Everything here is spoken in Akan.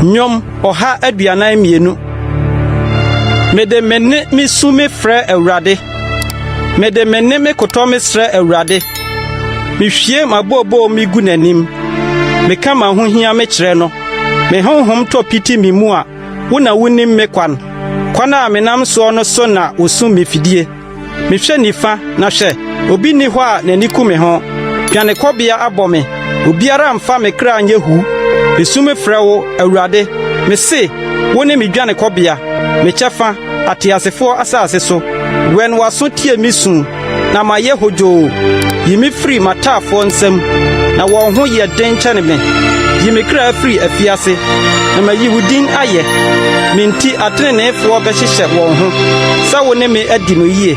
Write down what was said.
Nyom oha aduanan mienu. Mede menne mi su me frɛ Awurade. Mede menne me kotɔ me srɛ Awurade. Mi hwie mabobo mi gu n'anim. Me ka ma ho hia me kyerɛ no. Me honhom tɔ piti mi mu a, wo na wonim me kwan. Kwan a menam so no so na osum me fidie. Me hwɛ nifa na hwɛ, obi ni hɔ a n'ani ku me ho. Dwane kɔbea abɔ me. Obiara mfa me kra nye hu. Mesu me frɛ wo Awurade. Me se, wo ne me dwane kɔbea. Me kyɛfa atiasefo asase so. Wen waso tie mi sun na ma ye hojo. Yi me free matafo nsam. Na wɔn ho yɛ den kyɛne me. Yi me kra free afiase. Na ma yi wudin ayɛ. Minti atrenefoɔ bɛhyehyɛ wɔn ho. Sa wo ne me adi no yie.